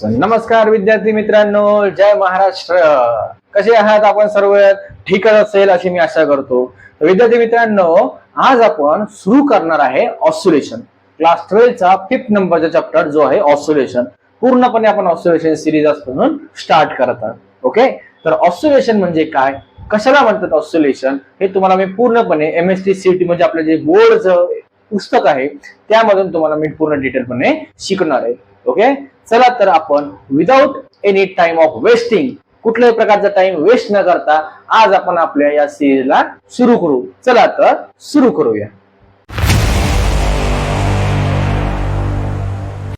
नमस्कार विद्यार्थी मित्रांनो, जय महाराष्ट्र. कसे आहात आपण सर्व? ठीकच असेल अशी मी आशा करतो. विद्यार्थी मित्रांनो, आज आपण सुरू करणार आहे ऑसिलेशन. क्लास 12 चा 5th नंबरचा चॅप्टर जो आहे ऑसिलेशन. पूर्णपणे आपण ऑसिलेशन सिरीज म्हणून स्टार्ट करत आहोत. ओके, तर ऑसिलेशन म्हणजे काय, कशाला म्हणतात ऑसिलेशन, हे तुम्हाला मी पूर्णपणे एमएसटी सीटी म्हणजे आपलं जे बोर्डचं पुस्तक आहे त्यामधून तुम्हाला मी पूर्ण डिटेलपणे शिकणार आहे. ओके, चला तर आपण without any time of wasting, कुठल्याही प्रकारचा टाइम वेस्ट न करता आज आपण आपल्या या सिरीजला सुरू करू. चला तर सुरू करूया.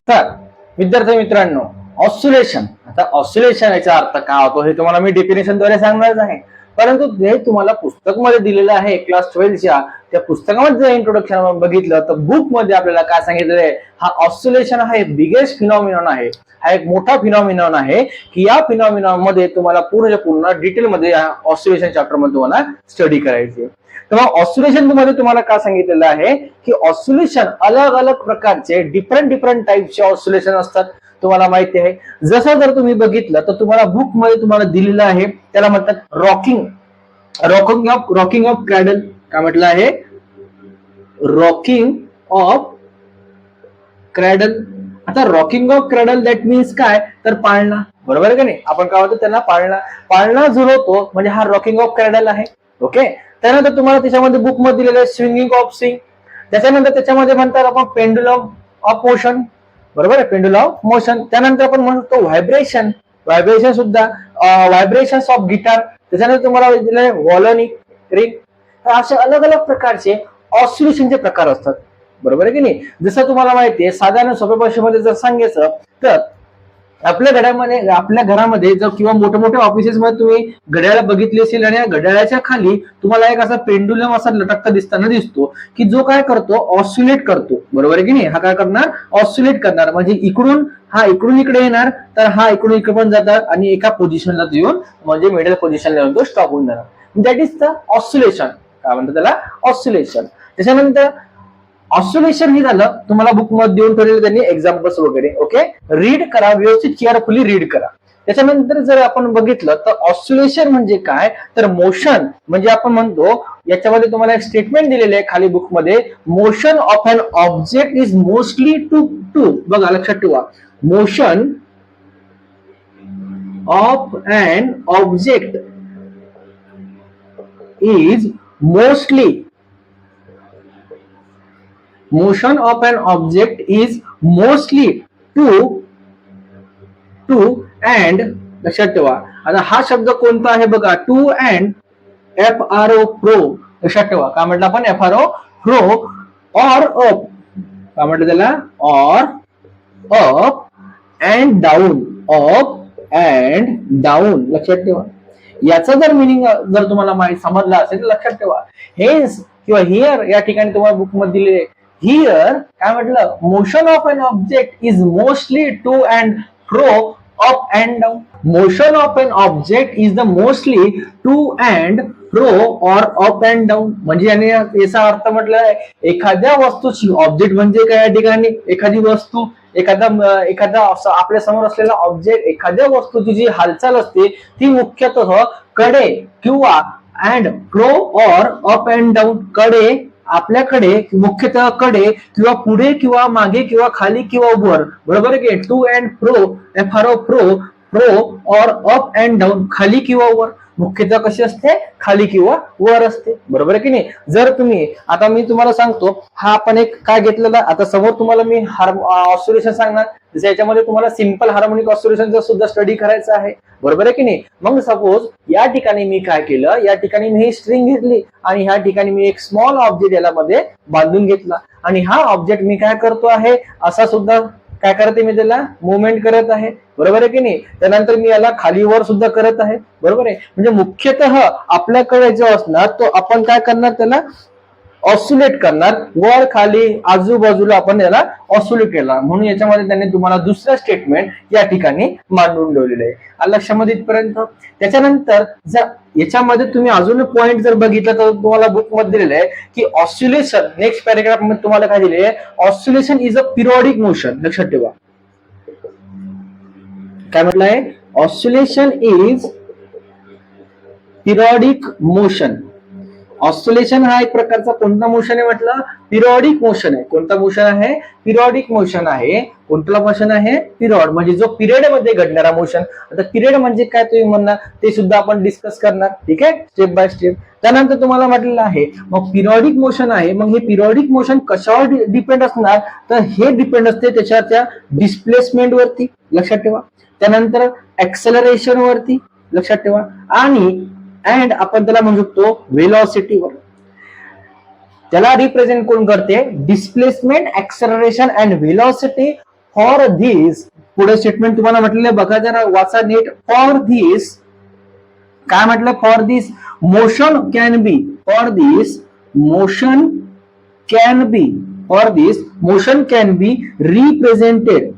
तर विद्यार्थी मित्रांनो, ऑसिलेशन, आता ऑसिलेशन याचा अर्थ काय होतो हे तुम्हाला मी डेफिनेशन द्वारे सांगणार आहे. परंतु जे तुम्हाला पुस्तक मध्ये दिलेलं आहे क्लास 12च्या, त्या पुस्तकामध्ये जर इंट्रोडक्शन बघितलं तर बुक मध्ये आपल्याला काय सांगितलेलं आहे, हा ऑसिलेशन हा एक बिगेस्ट फिनॉमिनॉन आहे. हा एक मोठा फिनॉमिनॉन आहे की या फिनॉमिनॉन मध्ये तुम्हाला पूर्ण डिटेल मध्ये ऑसिलेशन चॅप्टर मध्ये तुम्हाला स्टडी करायचे. तर मग ऑसिलेशन मध्ये तुम्हाला काय सांगितलेलं आहे की ऑसिलेशन अलग अलग प्रकारचे डिफरंट टाइपचे ऑसिलेशन असतात. तुम्हाला माहिती आहे, जसं जर तुम्ही बघितलं तर तुम्हाला बुक मध्ये तुम्हाला दिलेलं आहे, त्याला म्हणतात रॉकिंग ऑफ क्रॅडल. काय म्हटलं आहे? Rocking of cradle. आता rocking of cradle that means काय, तर पाळणा. बरोबर आहे का नाही? आपण काय होतो त्यांना पाळणा झुलवतो म्हणजे हा रॉकिंग ऑफ क्रॅडल आहे. ओके, त्यानंतर तुम्हाला त्याच्यामध्ये बुक मध्ये दिलेलं आहे स्विंगिंग ऑफ स्विंग. त्याच्यानंतर त्याच्यामध्ये म्हणतात आपण पेंडुलम ऑफ मोशन. बरोबर आहे, पेंडुलम ऑफ मोशन. त्यानंतर आपण म्हणतो व्हायब्रेशन सुद्धा, व्हायब्रेशन ऑफ गिटार. त्याच्यानंतर तुम्हाला दिलेलं आहे व्हॉलनिक रिंग. तर असे अलग अलग प्रकारचे ऑसिलेशनचे प्रकार असतात. बरोबर आहे की नाही? जसं तुम्हाला माहिती आहे, साधारण सोप्या भाषेमध्ये जर सांगायचं तर आपल्या घरामध्ये जर किंवा मोठ्या ऑफिसेस मध्ये तुम्ही घड्याळ बघितली असेल आणि या घड्याळाच्या खाली तुम्हाला एक असा पेंडुलम असा लटकता दिसतो की जो काय करतो, ऑसिलेट करतो. बरोबर आहे की नाही? हा काय करणार, ऑसिलेट करणार. म्हणजे इकडून इकडे येणार, तर हा इकडून इकडे पण जाणार आणि एका पोझिशनला येऊन म्हणजे मिडल पोझिशनला येऊन तो स्टॉप होऊन जाणार. That is the oscillation. काय म्हणतात त्याला? ऑसिलेशन. त्याच्यानंतर ऑसिलेशन हे झालं, तुम्हाला बुक मध्ये देऊन ठेवलेले त्यांनी एक्झाम्पल्स वगैरे. ओके, रीड करा, व्यवस्थित केअरफुली रीड करा. त्याच्यानंतर जर आपण बघितलं तर ऑसिलेशन म्हणजे काय, तर मोशन म्हणजे आपण म्हणतो, याच्यामध्ये तुम्हाला एक स्टेटमेंट दिलेले आहे खाली बुक मध्ये, motion of an object is mostly to बघा लक्षात ठेवा, motion of an object is motion of an object is mostly to and. लक्षात ठेवा, आता हा शब्द कोणता आहे बघा, टू अँड, FRO प्रो. लक्षात ठेवा, काय म्हटलं आपण, FRO प्रो. और अप, काय म्हटलं त्याला, और up and down, up and down. लक्षात ठेवा, याचा जर मिनिंग जर तुम्हाला माहिती समजला असेल तर लक्षात ठेवा, हेन्स किंवा हिअर या ठिकाणी तुम्हाला बुक मध्ये दिलेले हिअर काय म्हटलं, motion of an object is mostly to and fro, up and down. Motion of an object is the mostly to and fro और अप अँड डाऊन. म्हणजे याने याचा अर्थ म्हटलं, एखाद्या वस्तूची, ऑब्जेक्ट म्हणजे काय या ठिकाणी, एखादी वस्तू, एखादा आपल्या समोर असलेला ऑब्जेक्ट, एखाद्या वस्तूची जी हालचाल असते ती मुख्यतः कडे किंवा अँड फ्लो और अप अँड डाऊन. कडे, आपल्याकडे मुख्यतः कडे किंवा पुढे किंवा मागे किंवा खाली किंवा वर. बरोबर आहे की? To and fro, FRO fro और अप अँड डाऊन, खाली किंवा वर. मुख्यतः कशी असते, खाली किंवा वर असते. बरोबर आहे की नाही? जर तुम्ही, आता मी तुम्हाला सांगतो, हा आपण एक काय घेतलेला, आता समोर तुम्हाला मी ऑसिलेशन सांगणार, जसं याच्यामध्ये तुम्हाला सिंपल हार्मोनिक ऑसिलेशनचा सुद्धा स्टडी करायचा आहे. बरोबर आहे की नाही? मग सपोज या ठिकाणी मी काय केलं, या ठिकाणी मी ही स्ट्रिंग घेतली आणि ह्या ठिकाणी मी एक स्मॉल ऑब्जेक्ट याला मध्ये बांधून घेतला आणि हा ऑब्जेक्ट मी काय करतो आहे, असा सुद्धा काय करते, मी त्याला मुवमेंट करत आहे. बरोबर आहे की नाही? त्यानंतर मी याला खालीवर सुद्धा करत आहे. बरोबर आहे? म्हणजे मुख्यतः आपल्याकडे जो असणार तो आपण काय करणार, त्याला ऑसिलेट करणार, वर खाली आजूबाजूला आपण याला ऑसिलेट केला. म्हणून याच्यामध्ये त्यांनी तुम्हाला दुसरं स्टेटमेंट या ठिकाणी मांडून ठेवलेलं आहे. लक्षामध्ये इथपर्यंत. त्याच्यानंतर जर याच्यामध्ये तुम्ही अजून पॉइंट जर बघितला तर तुम्हाला बुक मध्ये दिलेलं आहे की ऑसिलेशन, नेक्स्ट पॅरेग्राफ मध्ये तुम्हाला काय दिले, oscillation is a periodic motion. लक्षात ठेवा, काय म्हटलंय? Oscillation is periodic motion. Oscillation हा एक प्रकारचा कोणता मोशन आहे म्हटलं? पिरियडिक मोशन आहे. कोणता मोशन आहे? पिरियडिक मोशन आहे. कोणता मोशन आहे? पिरियड म्हणजे जो पिरियड मध्ये घडणारा मोशन. आता पिरियड म्हणजे काय तुम्ही म्हणणार, ते सुद्धा आपण डिस्कस करणार. ठीक आहे, स्टेप बाय स्टेप. त्यानंतर तुम्हाला म्हटलेलं आहे मग पिरियडिक मोशन आहे. मग हे पिरियडिक मोशन कशावर डिपेंड असणार? तर हे डिपेंड असते त्याच्या डिस्प्लेसमेंट वरती, लक्षात ठेवा. त्यानंतर ऍक्सेलरेशन वरती, लक्षात ठेवा. आणि अँड आपण त्याला म्हणू शकतो व्हेलॉसिटीवर. त्याला रिप्रेझेंट कोण करते? Displacement, acceleration and velocity for this. पुढे स्टेटमेंट तुम्हाला म्हटलेलं बघा जरा, वाचा नीट. फॉर धिस काय म्हटलं? For this motion can be. For this motion can be. For this motion can be represented.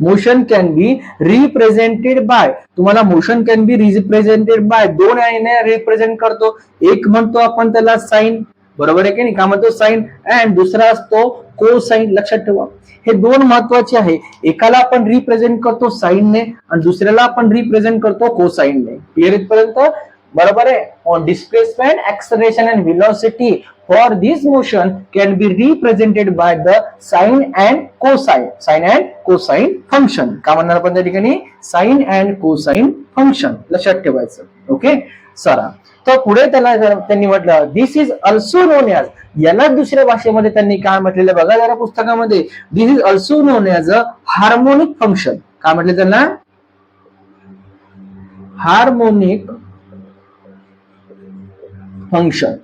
Motion can be represented by. तुम्हाला motion can be represented by दोन याने रिप्रेझेंट करतो. एक म्हणतो आपण त्याला साइन, बरोबर आहे की नाही? का म्हणतो? साइन. अँड दुसरा असतो कोसाइन, लक्षात ठेवा. हे दोन महत्वाचे आहे. एकाला आपण रिप्रेझेंट करतो साइनने आणि दुसऱ्याला आपण रिप्रेझेंट करतो कोसाइनने. क्लिअर इथपर्यंत? बरोबर आहे. On displacement, acceleration and velocity for this motion can be represented by the sine and cosine. Sine and cosine function. का म्हणणार आपण त्या ठिकाणी? साइन अँड कोसाइन फंक्शन, लक्षात ठेवायचं. ओके, चला. तर पुढे त्यांनी म्हटलं this is also known as. याला दुसऱ्या भाषेमध्ये त्यांनी काय म्हटलेलं बघा जरा पुस्तकामध्ये. This is also known as a harmonic function. काय म्हटलं त्यांना? Harmonic function.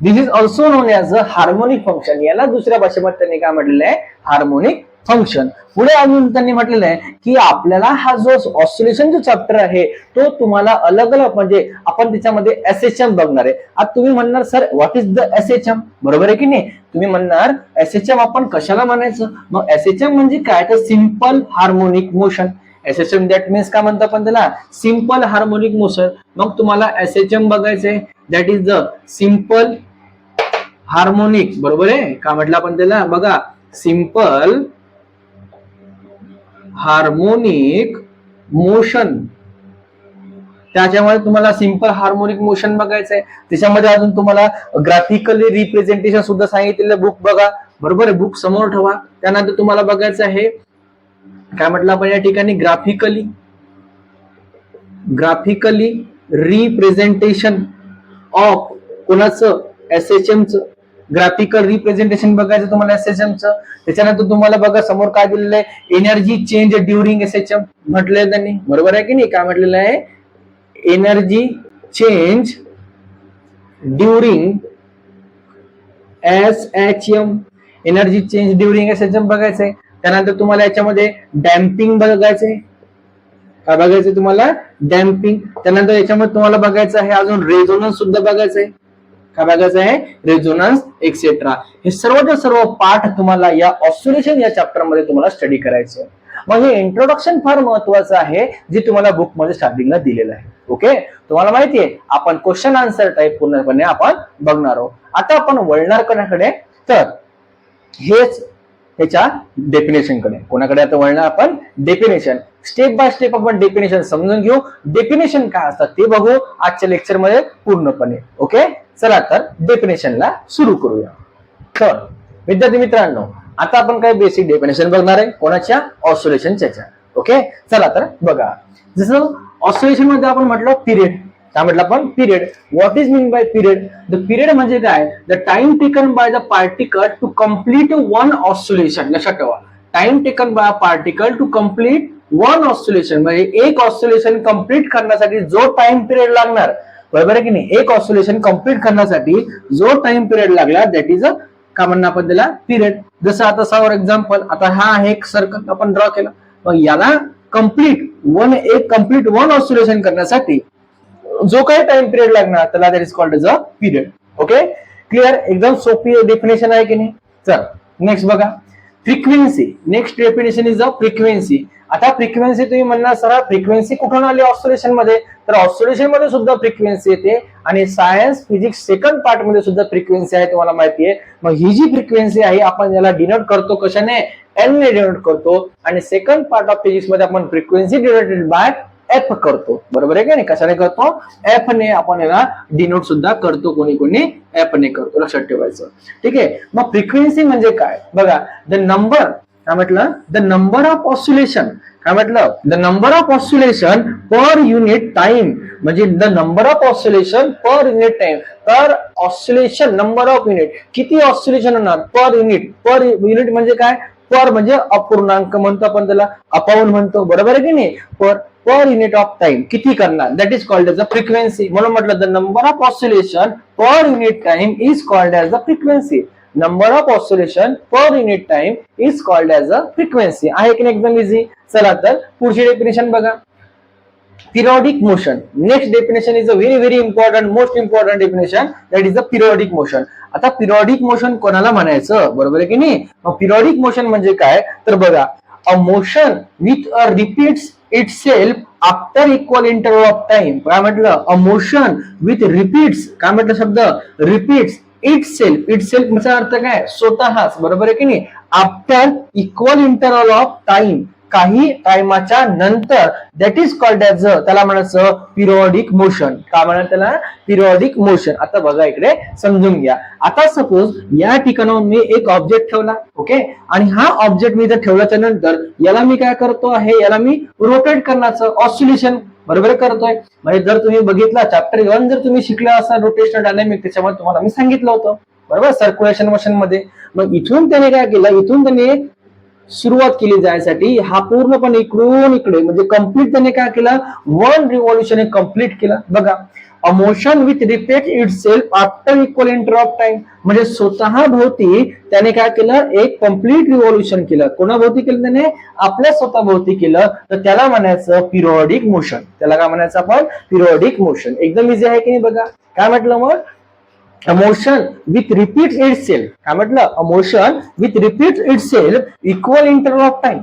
This is also known as a harmonic function. याला दुसऱ्या भाषेमध्ये त्यांनी काय म्हटलेलं आहे? Harmonic function. पुढे अजून त्यांनी म्हटलेलं आहे की आपल्याला हा जो ऑस्सिलेशन जो चॅप्टर आहे तो तुम्हाला अलग अलग म्हणजे आपण त्याच्यामध्ये एसएचएम बघणार आहे. आता तुम्ही म्हणणार sir what is the SHM, बरोबर आहे की नाही? तुम्ही म्हणणार एसएचएम आपण कशाला म्हणायचं? मग एसएचएम म्हणजे काय? तर simple harmonic motion. SHM that means काय म्हणतो आपण त्याला? Simple harmonic motion. मग तुम्हाला एसएचएम बघायचंय, that is the simple harmonic, बरोबर आहे? का म्हटलं आपण त्याला? बघा, सिंपल हार्मोनिक मोशन. त्याच्यामध्ये तुम्हाला सिंपल हार्मोनिक मोशन बघायचंय. त्याच्यामध्ये अजून तुम्हाला ग्राफिकली रिप्रेझेंटेशन सुद्धा सांगितलेलं बुक बघा, बरोबर आहे? बुक समोर ठेवा. त्यानंतर तुम्हाला बघायचं आहे काय म्हटलं आपण या ठिकाणी? ग्राफिकली रिप्रेझेंटेशन ऑफ कोणाचं? एसएचएमचं. ग्राफिकल रिप्रेझेंटेशन बघायचं तुम्हाला एसएचएमचं. त्याच्यानंतर तुम्हाला बघा समोर काय दिलेलं आहे? एनर्जी चेंज ड्युरिंग एसएचएम म्हटलंय त्यांनी, बरोबर आहे की नाही? काय म्हटलेलं आहे? Energy change during SHM. Energy change during SHM बघायचंय. त्यानंतर तुम्हाला याच्यामध्ये डॅम्पिंग बघायचंय. काय बघायचंय तुम्हाला? डॅम्पिंग. त्यानंतर याच्यामध्ये तुम्हाला बघायचं आहे अजून रेझोनन्स सुद्धा बघायचंय. काय बघायचं आहे? Resonance etcetera. हे सर्वच्या सर्व पाठ तुम्हाला या ऑस्सिलेशन या चॅप्टर मध्ये तुम्हाला स्टडी करायचं. मग हे इंट्रोडक्शन फार महत्वाचं आहे जे तुम्हाला बुक मध्ये स्टार्टिंगला दिलेलं आहे. ओके, तुम्हाला माहितीये आपण क्वेश्चन आन्सर टाईप पूर्णपणे आपण बघणार आहोत. आता आपण वळणार कोणाकडे? तर हेच त्याच्या डेफिनेशन कडे. कोणाकडे आता वळणार आपण? डेफिनेशन. स्टेप बाय स्टेप आपण डेफिनेशन समजून घेऊ. डेफिनेशन काय असतात ते बघू आजच्या लेक्चर मध्ये पूर्णपणे. ओके, चला तर डेफिनेशनला सुरू करूया. तर विद्यार्थी मित्रांनो, आता आपण काय बेसिक डेफिनेशन बघणार आहे कोणाच्या? ऑस्सिलेशनच्या. ओके, चला तर बघा. जसं ऑस्सिलेशन मध्ये आपण म्हटलं पिरियड. काय म्हटलं आपण? Period. What is mean by period? The period म्हणजे काय? The time taken by the particle to complete one oscillation. लक्षात ठेवा, time taken by a particle to complete one oscillation. म्हणजे एक ऑस्सिलेशन कम्प्लीट करण्यासाठी जो टाइम पिरियड लागणार, बरोबर आहे की नाही? एक ऑस्सिलेशन कम्प्लीट करण्यासाठी जो टाइम पिरियड लागला दॅट इज अ काय म्हणणार आपण त्याला? पिरियड. जसं आता फॉर एक्झाम्पल आता हा आहे एक सर्कल आपण ड्रॉ केला. मग याला कम्प्लीट वन ऑस्सिलेशन करण्यासाठी जो काही टाइम पिरियड लागणार त्याला that is called as a period. Okay, clear? एकदम सोपी डेफिनेशन आहे की नाही? चल नेक्स्ट बघा. Frequency, next definition is a frequency. आता फ्रिक्वेन्सी तुम्ही म्हणणार सर फ्रिक्वेन्सी कुठून आली ऑस्सिलेशन मध्ये, तर ऑस्सिलेशन मध्ये सुद्धा फ्रिक्वेन्सी येते आणि सायन्स फिजिक्स सेकंड पार्ट मध्ये सुद्धा फ्रिक्वेन्सी आहे, तुम्हाला माहिती आहे. मग ही जी फ्रिक्वेन्सी आहे आपण याला डिनोट करतो कशाने, एन ने डिनोट करतो, आणि सेकंड पार्ट ऑफ फिजिक्स मध्ये आपण फ्रिक्वेन्सी डिनोटेड बाय एफ करतो, बरोबर आहे का नाही. कशाने करतो, एफ ने आपण याला डिनोट सुद्धा करतो, कोणी कोणी एफ ने करतो, लक्षात ठेवायचं. ठीक आहे. मग फ्रिक्वेन्सी म्हणजे काय बघा, द नंबर, काय म्हटलं, द नंबर ऑफ ऑस्सिलेशन, काय म्हटलं, the number of oscillation per unit time, म्हणजे the number of oscillation per unit time. तर ऑस्सिलेशन नंबर ऑफ युनिट, किती ऑस्सिलेशन होणार पर युनिट, पर युनिट म्हणजे काय, पर म्हणजे अपूर्णांक म्हणतो आपण त्याला, अपाऊंड म्हणतो, बरोबर आहे की नाही. पर युनिट ऑफ टाइम किती करणार, that is called as a frequency. म्हणून म्हटलं the number of oscillation per unit time is called as a frequency. Number of oscillation per unit time is called as a frequency. आहे की नाही, एकदम easy. चला तर पुढची डेफिनेशन बघा, periodic motion. Next definition is a very very important, most important definition, that is the periodic motion. आता periodic motion कोणाला म्हणायचं, बरोबर आहे की नाही. मग periodic motion म्हणजे काय, तर बघा, a motion which repeats itself after equal interval of time. काय म्हटलं, a motion which repeats, काय म्हटलं शब्द, repeats itself. itself म्हणजे अर्थ काय, स्वतःच, बरोबर आहे की नाही. After equal interval of time, काही टाइमाच्या नंतर, दॅट इज कॉल्ड एज, त्याला म्हणायचं पिरियॉडिक मोशन. काय म्हणतात त्याला, पिरियॉडिक मोशन. आता बघा इकडे समजून घ्या. आता सपोज या ठिकाणावर मी एक ऑब्जेक्ट ठेवला, ओके, आणि हा ऑब्जेक्ट मी जर ठेवल्याच्या नंतर याला मी काय करतो आहे, याला मी रोटेट करण्याचं ऑस्सिलेशन, बरोबर करतोय. म्हणजे जर तुम्ही बघितला चॅप्टर 1 जर तुम्ही शिकला असा रोटेशनल डायनामिक, त्याच्यामध्ये तुम्हाला मी सांगितलं होतं, बरोबर, सर्क्युलेशन मोशन मध्ये. मग इथून त्याने काय केलं, इथून त्याने सुरुवात केली जायसाठी हा पूर्णपणे इकडून इकडे म्हणजे कम्प्लीट त्याने काय केलं, वन रिव्हॉल्युशन कम्प्लीट केलं. बघा, a motion with repeat itself after equal inter of time, म्हणजे स्वतः भोवती त्याने काय केलं, एक कम्प्लीट रिव्हॉल्युशन केलं. कोणाभोवती केलं त्याने, आपल्या स्वतः भोवती केलं, तर त्याला म्हणायचं पिरियॉडिक मोशन. त्याला काय म्हणायचं आपण, पिरियॉडिक मोशन. एकदम इझी आहे की नाही. बघा काय म्हटलं मग, a motion which repeats itself, काय म्हटलं, a motion which repeats itself equal interval of time,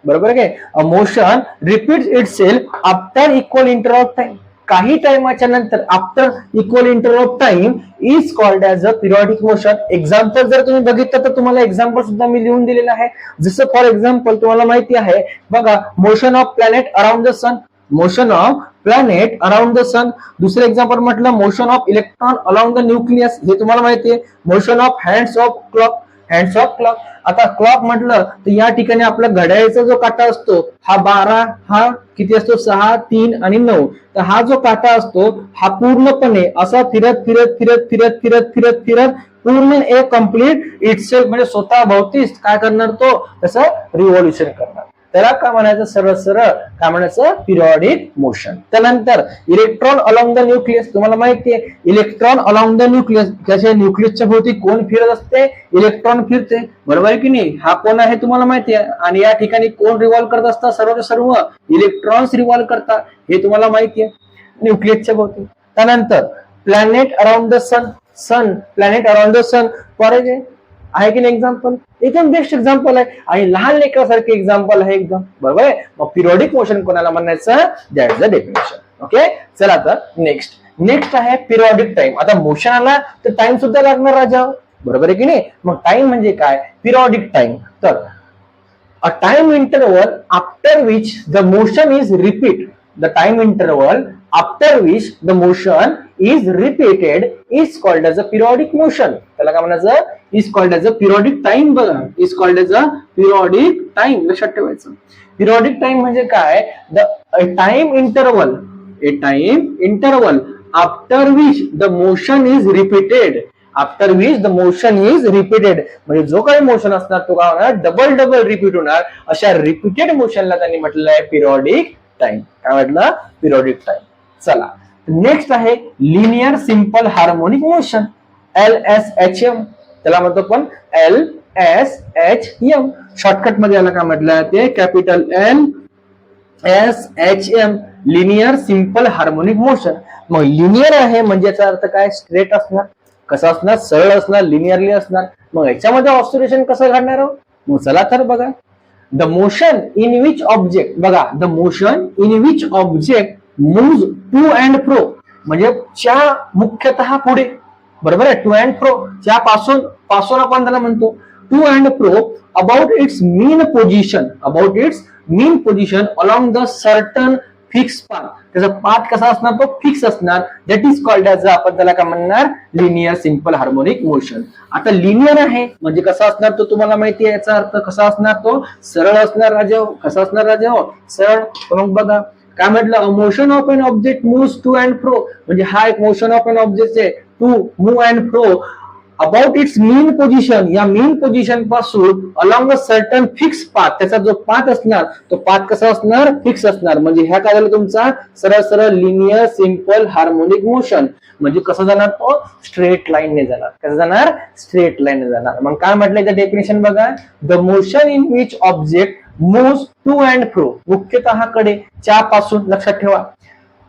बरोबर आहे. a motion repeats itself after equal interval of time, काही टाइमाच्या नंतर, after equal interval of time is called as a periodic motion. Example जर तुम्ही बघितलं तर तुम्हाला एक्झाम्पल सुद्धा मी लिहून दिलेलं आहे. जसं फॉर एक्झाम्पल तुम्हाला माहिती आहे बघा, motion of planet around the sun, motion of planet around the sun. दुसरं एक्झाम्पल म्हटलं motion of electron around the nucleus, हे तुम्हाला माहिती आहे. Motion of hands of clock, hands of clock. आता क्लॉक म्हटलं तर या ठिकाणी आपला घड्याळाचा जो काटा असतो हा 12, हा किती असतो 6, 3 आणि 9. तर हा जो काटा असतो हा पूर्णपणे असा फिरत फिरत फिरत फिरत फिरत फिरत फिरत पूर्ण एक कम्प्लीट इटसेल्फ म्हणजे स्वतः भोवतीच काय करणार, तो तसं रिव्हॉल्युशन करणार. त्याला काय म्हणायचं, सरळ सरळ काय म्हणायचं, पिरियॉडिक मोशन. त्यानंतर इलेक्ट्रॉन अलॉंग द न्यूक्लियस, तुम्हाला माहिती आहे इलेक्ट्रॉन अलॉंग द न्यूक्लियस, त्याच्या न्यूक्लियसच्या भोवती कोण फिरत असते, इलेक्ट्रॉन फिरते, बरोबर आहे की नाही. हा कोण आहे तुम्हाला माहिती आहे. आणि या ठिकाणी कोण रिव्हॉल्व करत असतात, सर्व इलेक्ट्रॉन्स रिव्हॉल्व करतात, हे तुम्हाला माहिती आहे न्यूक्लियसच्या भोवती. त्यानंतर planet around the sun, sun planet around the sun, बरोबर आहे की नाही. एक्झाम्पल एकदम बेस्ट एक्झाम्पल आहे आणि लहान लेकरासारखे एक्झाम्पल आहे एकदम, बरोबर आहे. मग पिरियॉडिक मोशन कोणाला म्हणायचं, that is the definition. Okay, चला तर नेक्स्ट आहे पिरियॉडिक टाइम. आता मोशन आला तर टाइम सुद्धा लागणार राजा, बरोबर आहे की नाही. मग टाइम म्हणजे काय, पिरियॉडिक टाइम, तर a time interval after which the motion is repeat, the time interval after which the motion is repeated is called as a periodic motion. त्याला काय म्हणायचं, is called as a periodic time. बघा, is called as a periodic time, लक्षात ठेवायचं. Periodic time म्हणजे काय, the time interval, a time interval after which the motion is repeated, after which the motion is repeated, म्हणजे जो काही motion असणार तो काय होणार, डबल डबल रिपीट होणार. अशा रिपीटेड मोशनला त्यांनी म्हटलेलं आहे पिरियॉडिक टाइम. काय म्हटलं, पिरियॉडिक टाइम. चला नेक्स्ट आहे linear simple harmonic motion, LSHM. त्याला म्हणतो पण LSHM, शॉर्टकट मध्ये याला काय म्हटलं ते capital LSHM, linear simple harmonic motion. मग लिनियर आहे म्हणजे याचा अर्थ काय, स्ट्रेट असणार, कसं असणार, सरळ असणार, लिनियरली असणार. मग याच्यामध्ये ऑस्सिलेशन कसं घडणार, मग चला तर बघा, the motion in which object, बघा the motion in which object move to and fro, म्हणजे च्या मुख्यतः पुढे, बरोबर आहे, टू अँड फ्रो, च्या पासून पासून आपण त्याला म्हणतो to and fro, about its mean position, about its mean position along the certain fix path, त्याचा पाथ कसा असणार, तो फिक्स असणार, दॅट इज कॉल्ड ॲज, आपण त्याला काय म्हणणार, लिनियर सिंपल हार्मोनिक मोशन. आता लिनियर आहे म्हणजे कसा असणार तो तुम्हाला माहिती आहे, याचा अर्थ कसा असणार, तो सरळ असणार राजा, कसा असणार राजा, सरळ. मग बघा काय म्हटलं, motion of an object moves to and fro, म्हणजे हा एक मोशन ऑफ एन ऑब्जेक्ट आहे, to move and fro about its mean position, या मीन पोझिशन पासून along a certain fix path, त्याचा जो पाथ असणार तो पाथ कसा असणार, फिक्स असणार. म्हणजे ह्या काय झालं तुमचा सरळ सरळ लिनियर सिंपल हार्मोनिक मोशन, म्हणजे कसं जाणार, तो स्ट्रेट लाईनने जाणार, कसं जाणार, स्ट्रेट लाईनने जाणार. मग काय म्हटलंय त्या डेफिनेशन बघा, the motion in which object moves to and fro, मुख्यतः कडे, च्या पासून, लक्षात ठेवा,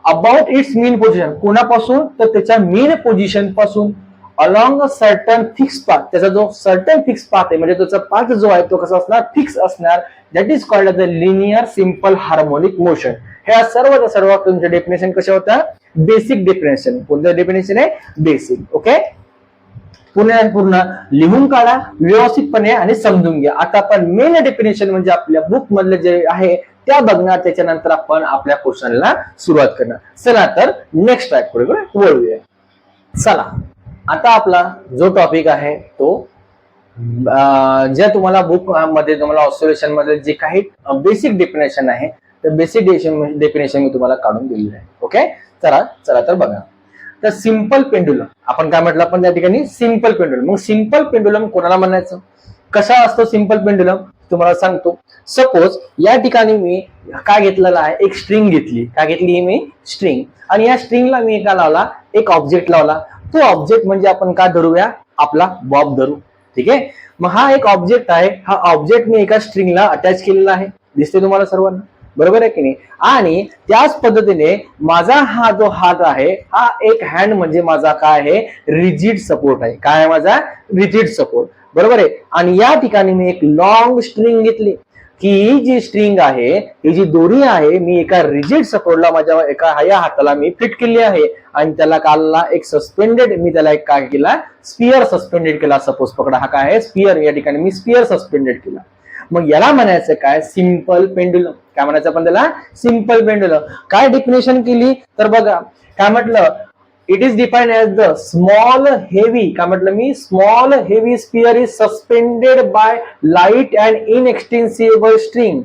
अबाउट इट्स मीन पोझिशन, कोणापासून, तर त्याच्या मीन पोझिशन पासून, along a certain fix path, त्याचा जो सर्टन फिक्स पाथ आहे, म्हणजे त्याचा पाथ जो आहे तो कसा असणार, फिक्स असणार, that is called the linear simple harmonic motion. ह्या सर्व तुमच्या डेफिनेशन कशा होत्या, बेसिक डेफिनेशन. कोणतं डेफिनेशन आहे, बेसिक. ओके, पूर्ण लिहून काढा व्यवस्थितपणे आणि समजून घ्या. आता आपण मेन डेफिनेशन म्हणजे आपल्या बुक मधले जे आहे त्या बघणार, त्याच्यानंतर आपण आपल्या क्वेश्चनला सुरुवात करणार. चला तर नेक्स्ट ट्रॅक पुढे वळूया. चला आता आपला जो टॉपिक आहे तो जे तुम्हाला बुक मध्ये तुम्हाला ऑब्झर्वेशन मध्ये जे काही बेसिक डेफिनेशन आहे, तर बेसिक डेफिनेशन मी तुम्हाला काढून दिलेलं आहे. ओके, चला तर बघा. तर सिंपल पेंडुलम, आपण काय म्हटलं आपण त्या ठिकाणी, सिंपल पेंडुलम. मग सिंपल पेंडुलम कोणाला म्हणायचं, कसा असतो सिंपल पेंडुलम तुम्हाला सांगतो. सपोज या ठिकाणी मी काय घेतलेला आहे, एक स्ट्रिंग घेतली, काय घेतली मी, स्ट्रिंग, आणि या स्ट्रिंगला मी काय लावला, एक ऑब्जेक्ट लावला. तो ऑब्जेक्ट म्हणजे आपण काय धरूया, आपला बॉब धरू. ठीक आहे, मग हा एक ऑब्जेक्ट आहे, हा ऑब्जेक्ट मी एका स्ट्रिंगला अटॅच केलेला आहे, दिसते तुम्हाला सर्वांना, बरोबर आहे की नाही. आणि त्याच पद्धतीने माझा हा जो हात आहे, हा एक हँड म्हणजे माझा काय आहे, रिजिड सपोर्ट आहे. काय आहे माझा, रिजिड सपोर्ट, बरोबर आहे. आणि या ठिकाणी मी एक लॉंग स्ट्रिंग घेतली, की ही जी स्ट्रिंग आहे, ही जी दोरी आहे, मी एका रिजिड सपोर्टला माझ्या एका या हाताला मी फिट केली आहे, आणि त्याला कालला एक सस्पेंडेड, मी त्याला एक काय केला, स्पियर सस्पेंडेड केला. सपोज पकडा, हा काय आहे, स्पियर, या ठिकाणी मी स्पियर सस्पेंडेड केला. मग याला म्हणायचं काय, सिंपल पेंडुलम. काय म्हणायचं आपण त्याला, सिंपल पेंडुलम. काय डेफिनेशन केली तर बघा, काय म्हटलं, it is defined as the small heavy, काय म्हटलं मी, small heavy sphere is suspended by light and inextensible string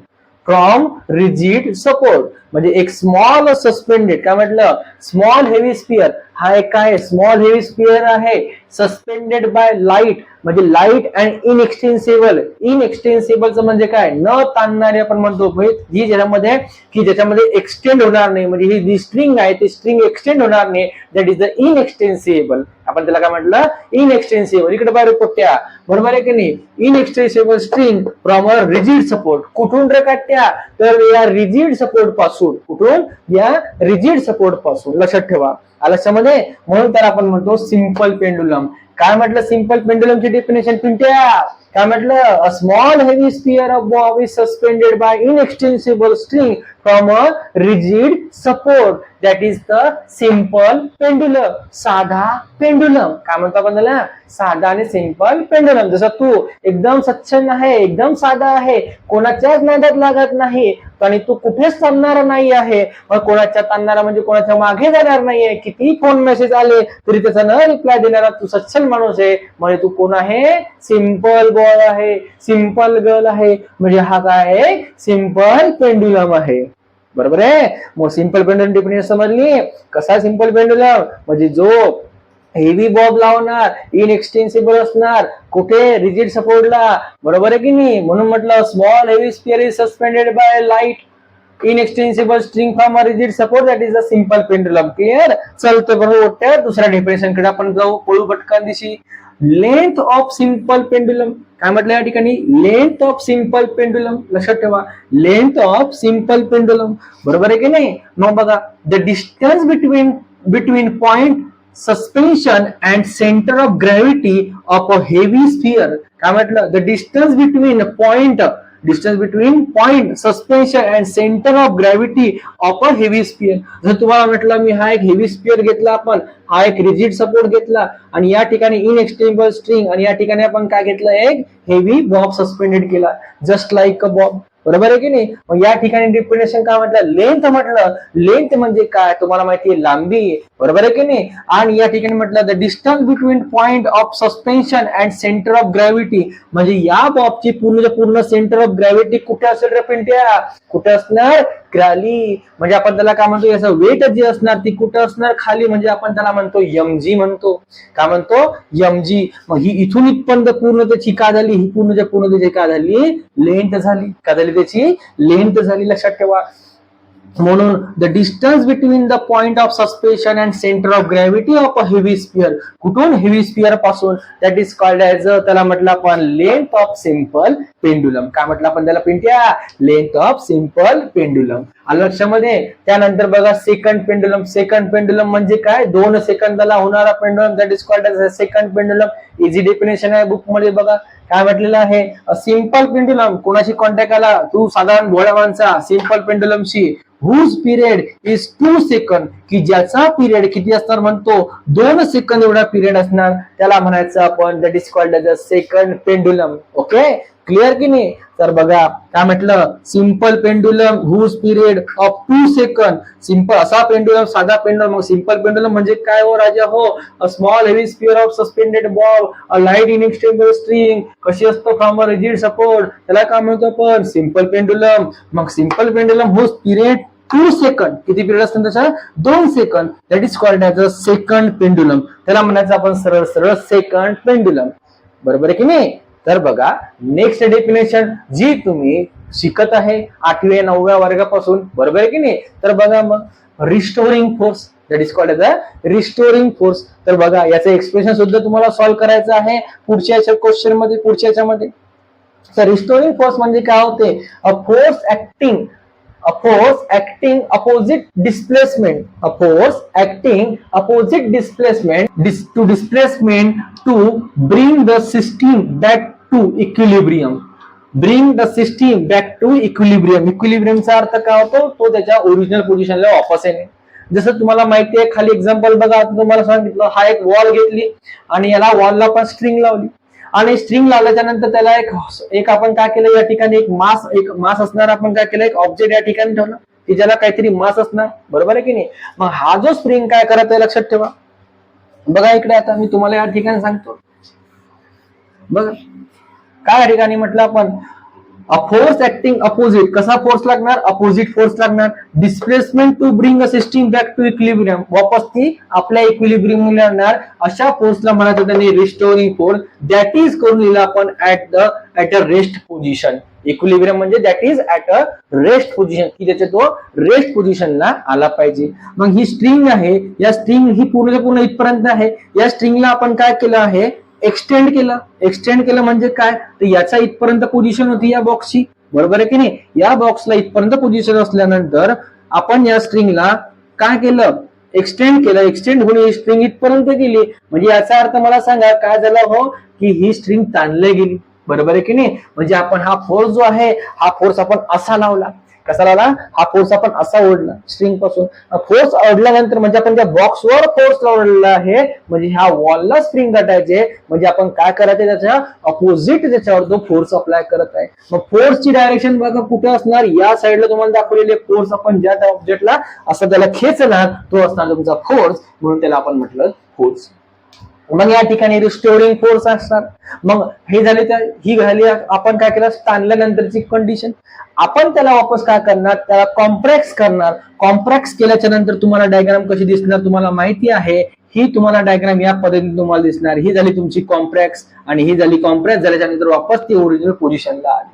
from rigid support. म्हणजे एक स्मॉल सस्पेंडेड, काय म्हटलं, स्मॉल हेवी स्पियर, हा एक काय स्मॉल हेवी स्पियर आहे, सस्पेंडेड बाय लाईट, म्हणजे लाईट अँड इनएक्सटेन्सिबल. इनएक्सटेन्सिबलचं म्हणजे काय, न ताणणारे आपण म्हणतो, जी ज्याच्यामध्ये की ज्याच्यामध्ये एक्सटेंड होणार नाही, म्हणजे ही जी स्ट्रिंग आहे ती स्ट्रिंग एक्सटेंड होणार नाही, दॅट इज द इनएक्सटेन्सिबल. आपण त्याला काय म्हटलं, इनएक्सटेन्सिबल. इकडे बाहेर पोट्या, बरोबर आहे की नाही, inextensible string from a rigid support. कुठून रे काट्या, तर या रिजिड सपोर्ट पासून, कुठून, या रिजिड सपोर्ट पासून. लक्षात ठेवा, लक्षामध्ये. म्हणून तर आपण म्हणतो सिंपल पेंडुलम. काय म्हटलं, सिंपल पेंडुलमची डेफिनेशन पिंट्या, काय म्हटलं, a small heavy sphere of bob is suspended by inextensible string from a rigid support, that is the simple pendulum. साधा पेंडुलम. काय म्हणतो आपण त्याला, साधा आणि सिंपल पेंडुलम. जसं तू एकदम सच्छन आहे, एकदम साधा आहे, कोणाच्याच नादात लागत नाही, आणि तू कुठेच थांबणार नाही आहे, मग कोणाच्या ताणणारा म्हणजे कोणाच्या मागे जाणार नाहीये, किती फोन मेसेज आले तरी त्याचा न रिप्लाय देणारा तू सच्छन माणूस आहे, म्हणजे तू कोण आहे, सिंपल बॉय आहे, सिंपल गर्ल आहे, म्हणजे हा काय आहे, सिंपल पेंडुलम आहे. बरोबर आहे. मग सिंपल पेंडुलम डेफिनेशन समजली. कसा सिंपल पेंडुलम, म्हणजे जो हेवी बॉब लावणार, इनएक्सटेन्सिबल असणार, कुठे, रिजिड सपोर्टला, बरोबर आहे की नाही. म्हणून म्हटलं small heavy sphere is suspended by light inextensible string from a rigid support, that is the simple pendulum. Clear. चलतो बरोबर, दुसऱ्या डेफिनेशन कडे आपण जाऊ, पळू पटकन दिशी. Length of simple pendulum. काय म्हटलं या ठिकाणी, लेंथ ऑफ सिंपल पेंडुलम. लक्षात ठेवा, लेंथ ऑफ सिंपल पेंडुलम, बरोबर आहे की नाही. मग बघा, the distance between point suspension and centre of gravity of a heavy sphere. काय म्हटलं? The distance between point suspension and centre of gravity of a heavy sphere. जर तुम्हाला म्हटलं मी हा एक हेवी स्फिअर घेतला, आपण हा एक रिजिड सपोर्ट घेतला आणि या ठिकाणी इनएक्स्टेबल स्ट्रिंग आणि या ठिकाणी आपण काय घेतलं, एक हेवी बॉब सस्पेंडेड केला, जस्ट लाईक अ बॉब. बरोबर आहे की नाही? मग या ठिकाणी डेफिनेशन काय म्हटलं? लेंथ म्हटलं. लेंथ म्हणजे काय? तुम्हाला माहिती आहे, लांबी. बरोबर आहे की नाही? आणि या ठिकाणी म्हटलं the distance between point of suspension and centre of gravity, म्हणजे या बॉबची पूर्ण सेंटर ऑफ ग्रॅव्हिटी कुठे असेल रे पिंट्या? कुठे असणार? खाली. म्हणजे आपण त्याला काय म्हणतो, याचं वेट जी असणार ती कुठे असणार? खाली. म्हणजे आपण त्याला म्हणतो mg म्हणतो. काय म्हणतो? mg. मग ही इथून इथपर्यंत पूर्ण त्याची काय झाली? ही पूर्ण त्याची काय झाली? लेंथ झाली. काय झाली? त्याची लेंथ झाली. लक्षात ठेवा. म्हणून the distance between the point of suspension and centre of gravity of a heavy sphere, कुठून? हेवी स्फिअर पासून. दॅट इज कॉल्ड ॲज, त्याला म्हटलं आपण लेंथ ऑफ सिंपल पेंडुलम. काय म्हटलं आपण त्याला Pintya? Length of simple pendulum. आलं लक्षामध्ये? त्यानंतर बघा सेकंड पेंडुलम. सेकंड पेंडुलम म्हणजे काय? 2 सेकंदाला होणारा pendulum. That is called as second pendulum. Easy definition आहे बुक मध्ये. बघा काय म्हटलेलं आहे? Simple pendulum. कोणाशी कॉन्टॅक्ट आला? तू साधारण भोळ्या माणसा. सिंपल पेंडुलमशी whose period is 2 सेकंद, की ज्याचा पिरियड किती असणार म्हणतो? 2 सेकंद एवढा पिरियड असणार, त्याला म्हणायचं आपण that is called as a second pendulum. Okay, clear की नाही? तर बघा काय म्हटलं? Simple pendulum whose period of 2 second. Simple असा पेंडुलम, साधा पेंडुलम. सिंपल पेंडुलम म्हणजे काय हो राजा? हो, a small heavy sphere of suspended bob, a light inextensible string. कशी असतो? From a rigid support. त्याला काय म्हणतो आपण? Simple pendulum. मग simple pendulum whose period 2 second, किती पिरियड असतात त्याचा? 2 second. That is called as a second pendulum. त्याला म्हणायचं आपण सरळ सरळ सेकंड पेंडुलम. बरोबर आहे की नाही? तर बघा नेक्स्ट डेफिनेशन जी तुम्ही शिकत आहे 8व्या 9व्या वर्गापासून. बरोबर आहे की नाही? तर बघा मग restoring force, that is called as a restoring force. तर बघा याचं एक्सप्रेशन सुद्धा तुम्हाला सॉल्व्ह करायचं आहे पुढच्या क्वेश्चन मध्ये, पुढच्या याच्यामध्ये. तर रिस्टोरिंग फोर्स म्हणजे काय होते? A force acting opposite displacement, a force acting opposite displacement to bring the system back to equilibrium. Bring the system back to equilibrium. इक्विलिब्रियमचा अर्थ काय होतो? तो त्याच्या ओरिजिनल पोझिशनला वापस येणे. जसं तुम्हाला माहिती आहे, खाली एक्झाम्पल बघा, तुम्हाला सांगितलं हा एक वॉल घेतली आणि याला वॉलला पण स्ट्रिंग लावली आणि स्ट्रिंग लावल्याच्या नंतर त्याला एक आपण काय केलं, या ठिकाणी एक मास असणार, आपण काय केलं, एक ऑब्जेक्ट या ठिकाणी ठेवलं की ज्याला काहीतरी मास असणार. बरोबर आहे की नाही? मग हा जो स्प्रिंग काय करत आहे लक्षात ठेवा. बघा इकडे आता मी तुम्हाला या ठिकाणी सांगतो. बघा काय या ठिकाणी म्हटलं आपण? A force acting opposite. कसा फोर्स लागणार? अपोजिट फोर्स लागणार. Displacement to bring a system back to equilibrium. वापस ती आपल्या इक्विलिब्रियम आणणार, अशा फोर्सला म्हणायचं त्यांनी रिस्टोरिंग फोर्स. दॅट इज करून लिहिलं आपण at a rest position. Equilibrium म्हणजे that is at a rest position, की त्याच्या तो रेस्ट पोझिशनला आला पाहिजे. मग ही स्ट्रिंग आहे, या स्ट्रिंग ही पूर्ण इथपर्यंत आहे. या स्ट्रिंगला आपण काय केलं आहे? एक्सटेंड केलं म्हणजे काय? तर याचा इथपर्यंत पोझिशन होती या बॉक्सची. बरोबर आहे की नाही? या बॉक्सला इथपर्यंत पोझिशन असल्यानंतर आपण या स्ट्रिंगला काय केलं? एक्सटेंड केलं. एक्सटेंड होऊन ही स्ट्रिंग इथपर्यंत गेली. म्हणजे याचा अर्थ मला सांगा काय झाला हो? की ही स्ट्रिंग ताणली गेली. बरोबर आहे की नाही? म्हणजे आपण हा फोर्स जो आहे, हा फोर्स आपण असा लावला. कसा लावला? हा फोर्स आपण असा ओढला स्ट्रिंग पासून. फोर्स ओढल्यानंतर म्हणजे आपण त्या बॉक्सवर फोर्स लावलेला आहे, म्हणजे ह्या वॉलला स्प्रिंग गाठायचे. म्हणजे आपण काय करायचं? त्याच्या अपोजिट त्याच्यावर तो फोर्स अप्लाय करत आहे. मग फोर्सची डायरेक्शन बघा कुठे असणार? या साईडला तुम्हाला दाखवलेले फोर्स, आपण ज्या ऑब्जेक्टला असं त्याला खेचणार तो असणार तुमचा फोर्स, म्हणून त्याला आपण म्हटलं फोर्स. मग या ठिकाणी रिस्टोरिंग फोर्स असणार. मग हे झाले, तर ही झाली आपण काय केलं? ताणल्यानंतरची कंडिशन. आपण त्याला वापस काय करणार? त्याला कॉम्प्रेक्स करणार. कॉम्प्रेक्स केल्याच्या नंतर तुम्हाला डायग्राम कशी दिसणार तुम्हाला माहिती आहे. ही तुम्हाला डायग्राम या पद्धतीने तुम्हाला दिसणार. ही झाली तुमची कॉम्प्रेक्स आणि ही झाली कॉम्प्रेस झाल्याच्या नंतर वापस ती ओरिजिनल पोझिशनला आली.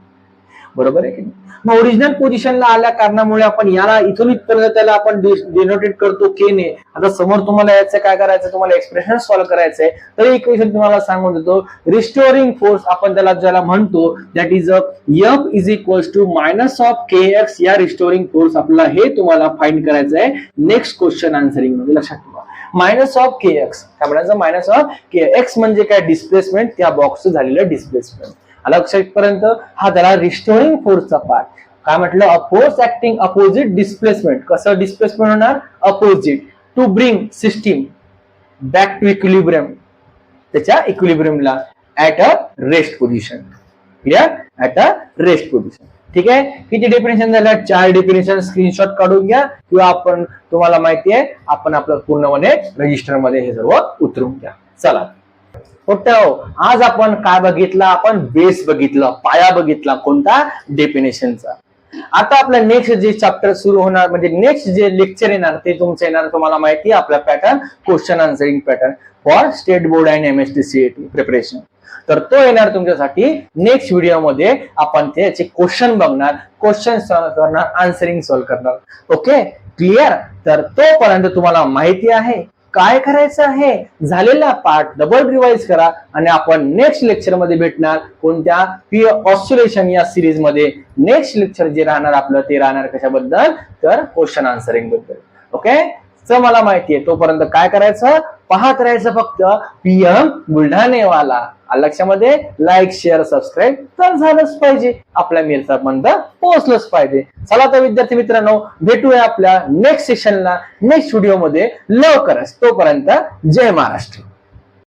बरोबर आहे की नाही? मग ओरिजिनल पोझिशनला आल्या कारणामुळे आपण याला इथून इथपर्यंत त्याला आपण डिनोटेट करतो के ने. आता समोर तुम्हाला याचं काय करायचं? तुम्हाला एक्सप्रेशन सॉल्व्ह करायचंय. तर इक्वेशन तुम्हाला सांगून देतो. रिस्टोरिंग फोर्स आपण त्याला ज्याला म्हणतो that is F is equals to minus of KX. या रिस्टोरिंग फोर्स आपल्याला हे तुम्हाला फाइंड करायचं आहे नेक्स्ट क्वेश्चन आन्सरिंग मध्ये. लक्षात ठेवा. Minus of K x. काय म्हणायचं? मायनस ऑफ के एक्स म्हणजे काय? डिस्प्लेसमेंट, त्या बॉक्सचं झालेलं डिस्प्लेसमेंट. लक्षात पर्यंत हा झाला रिस्टोरिंग फोर्सचा पार्ट. काय म्हटलं? A force acting opposite displacement. कसं डिस्प्लेसमेंट होणार? Opposite. To bring system back to equilibrium, त्याच्या इक्विलिब्रियमला at a rest position. Clear? At a rest position. ठीक आहे. किती डेफिनेशन झाल्या? 4 डेफिनेशन. स्क्रीनशॉट काढून घ्या किंवा आपण, तुम्हाला माहिती आहे, आपण आपलं पूर्णपणे रजिस्टर मध्ये हे सर्व उतरून घ्या. चला आज आपण काय बघितलं? आपण बेस बघितलं, पाया बघितला. कोणता? डेफिनेशनचा. आता आपलं नेक्स्ट जे चॅप्टर सुरू होणार, म्हणजे नेक्स्ट जे लेक्चर येणार ते तुमचं येणार, तुम्हाला माहिती आहे आपला pattern, question answering pattern for state board and MST CET preparation. तर तो येणार तुमच्यासाठी नेक्स्ट व्हिडिओमध्ये. आपण त्याचे क्वेश्चन बघणार, क्वेश्चन सॉल्व्ह करणार, आन्सरिंग सॉल्व्ह करणार. Okay, clear? तर तोपर्यंत तुम्हाला माहिती आहे काय करायचं आहे. झालेला पार्ट डबल रिवाइज करा आणि आपण नेक्स्ट लेक्चर मध्ये भेटणार. कोणत्या? पी ऑस्सिलेशन या सिरीज मध्ये नेक्स्ट लेक्चर जे राहणार आपलं ते राहणार कशाबद्दल? तर क्वेश्चन आन्सरिंग बद्दल. ओके, तर मला माहिती आहे तोपर्यंत काय करायचं? पाहत राहायचं फक्त PM बुलढाणेवाला. लक्षामध्ये लाईक, शेअर, सबस्क्राईब तर झालंच पाहिजे. आपल्या मित्रांपर्यंत पोहोचलंच पाहिजे. चला तर विद्यार्थी मित्रांनो, भेटूया आपल्या नेक्स्ट सेशनला, नेक्स्ट व्हिडिओमध्ये लवकरच. तोपर्यंत जय महाराष्ट्र.